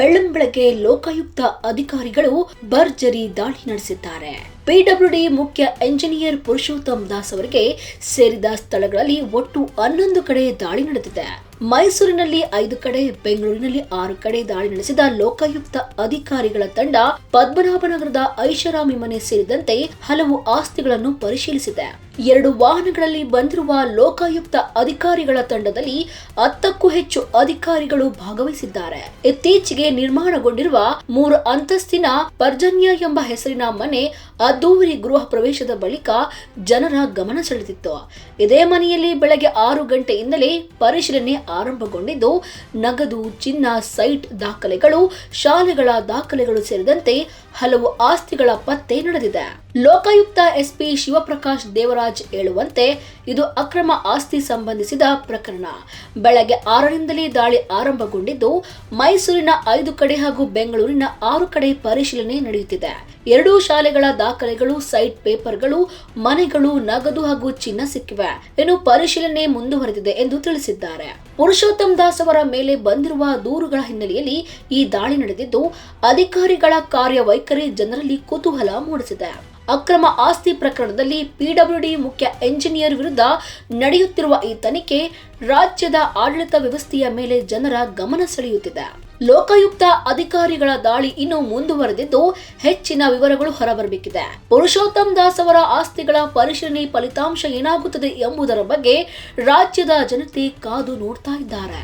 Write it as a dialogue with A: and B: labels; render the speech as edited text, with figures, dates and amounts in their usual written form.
A: ಬೆಳ್ಳಂಬೆಳಗ್ಗೆ ಲೋಕಾಯುಕ್ತ ಅಧಿಕಾರಿಗಳು ಭರ್ಜರಿ ದಾಳಿ ನಡೆಸಿದ್ದಾರೆ. ಪಿಡಬ್ಲ್ಯೂಡಿ ಮುಖ್ಯ ಎಂಜಿನಿಯರ್ ಪುರುಷೋತ್ತಮ್ ದಾಸ್ ಅವರಿಗೆ ಸೇರಿದ ಸ್ಥಳಗಳಲ್ಲಿ ಒಟ್ಟು 11 ಕಡೆ ದಾಳಿ ನಡೆದಿದೆ. ಮೈಸೂರಿನಲ್ಲಿ 5 ಕಡೆ, ಬೆಂಗಳೂರಿನಲ್ಲಿ 6 ಕಡೆ ದಾಳಿ ನಡೆಸಿದ ಲೋಕಾಯುಕ್ತ ಅಧಿಕಾರಿಗಳ ತಂಡ ಪದ್ಮನಾಭನಗರದ ಐಷಾರಾಮಿ ಮನೆ ಸೇರಿದಂತೆ ಹಲವು ಆಸ್ತಿಗಳನ್ನು ಪರಿಶೀಲಿಸಿದೆ. 2 ವಾಹನಗಳಲ್ಲಿ ಬಂದಿರುವ ಲೋಕಾಯುಕ್ತ ಅಧಿಕಾರಿಗಳ ತಂಡದಲ್ಲಿ 10ಕ್ಕೂ ಹೆಚ್ಚು ಅಧಿಕಾರಿಗಳು ಭಾಗವಹಿಸಿದ್ದಾರೆ. ಇತ್ತೀಚೆಗೆ ನಿರ್ಮಾಣಗೊಂಡಿರುವ 3 ಅಂತಸ್ತಿನ ಪರ್ಜನ್ಯ ಎಂಬ ಹೆಸರಿನ ಮನೆ ಅದ್ದೂರಿ ಗೃಹ ಪ್ರವೇಶದ ಬಳಿಕ ಜನರ ಗಮನ ಸೆಳೆದಿತ್ತು. ಇದೇ ಮನೆಯಲ್ಲಿ ಬೆಳಗ್ಗೆ 6 ಗಂಟೆಯಿಂದಲೇ ಪರಿಶೀಲನೆ ಆರಂಭಗೊಂಡಿದ್ದು, ನಗದು, ಚಿನ್ನ, ಸೈಟ್ ದಾಖಲೆಗಳು, ಶಾಲೆಗಳ ದಾಖಲೆಗಳು ಸೇರಿದಂತೆ ಹಲವು ಆಸ್ತಿಗಳ ಪತ್ತೆ ನಡೆದಿದೆ. ಲೋಕಾಯುಕ್ತ ಎಸ್ಪಿ ಶಿವಪ್ರಕಾಶ್ ದೇವರಾಜ್ ಹೇಳುವಂತೆ ಇದು ಅಕ್ರಮ ಆಸ್ತಿ ಸಂಬಂಧಿಸಿದ ಪ್ರಕರಣ. ಬೆಳಗ್ಗೆ 6ರಿಂದಲೇ ದಾಳಿ ಆರಂಭಗೊಂಡಿದ್ದು, ಮೈಸೂರಿನ 5 ಕಡೆ ಹಾಗೂ ಬೆಂಗಳೂರಿನ 6 ಕಡೆ ಪರಿಶೀಲನೆ ನಡೆಯುತ್ತಿದೆ. 2 ಶಾಲೆಗಳ ದಾಖಲೆಗಳು, ಸೈಟ್ ಪೇಪರ್ಗಳು, ಮನೆಗಳು, ನಗದು ಹಾಗೂ ಚಿನ್ನ ಸಿಕ್ಕಿವೆ. ಇನ್ನು ಪರಿಶೀಲನೆ ಮುಂದುವರೆದಿದೆ ಎಂದು ತಿಳಿಸಿದ್ದಾರೆ. ಪುರುಷೋತ್ತಮ್ ದಾಸ್ ಅವರ ಮೇಲೆ ಬಂದಿರುವ ದೂರುಗಳ ಹಿನ್ನೆಲೆಯಲ್ಲಿ ಈ ದಾಳಿ ನಡೆದಿದ್ದು, ಅಧಿಕಾರಿಗಳ ಕಾರ್ಯವೈಖರಿ ಜನರಲ್ಲಿ ಕುತೂಹಲ ಮೂಡಿಸಿದೆ. ಅಕ್ರಮ ಆಸ್ತಿ ಪ್ರಕರಣದಲ್ಲಿ ಪಿಡಬ್ಲ್ಯೂಡಿ ಮುಖ್ಯ ಎಂಜಿನಿಯರ್ ವಿರುದ್ಧ ನಡೆಯುತ್ತಿರುವ ಈ ತನಿಖೆ ರಾಜ್ಯದ ಆಡಳಿತ ವ್ಯವಸ್ಥೆಯ ಮೇಲೆ ಜನರ ಗಮನ ಸೆಳೆಯುತ್ತಿದೆ. ಲೋಕಾಯುಕ್ತ ಅಧಿಕಾರಿಗಳ ದಾಳಿ ಇನ್ನೂ ಮುಂದುವರೆದಿದ್ದು, ಹೆಚ್ಚಿನ ವಿವರಗಳು ಹೊರಬರಬೇಕಿದೆ. ಪುರುಷೋತ್ತಮ್ ದಾಸ್ ಅವರ ಆಸ್ತಿಗಳ ಪರಿಶೀಲನೆ ಫಲಿತಾಂಶ ಏನಾಗುತ್ತದೆ ಎಂಬುದರ ಬಗ್ಗೆ ರಾಜ್ಯದ ಜನತೆ ಕಾದು ನೋಡ್ತಾ ಇದ್ದಾರೆ.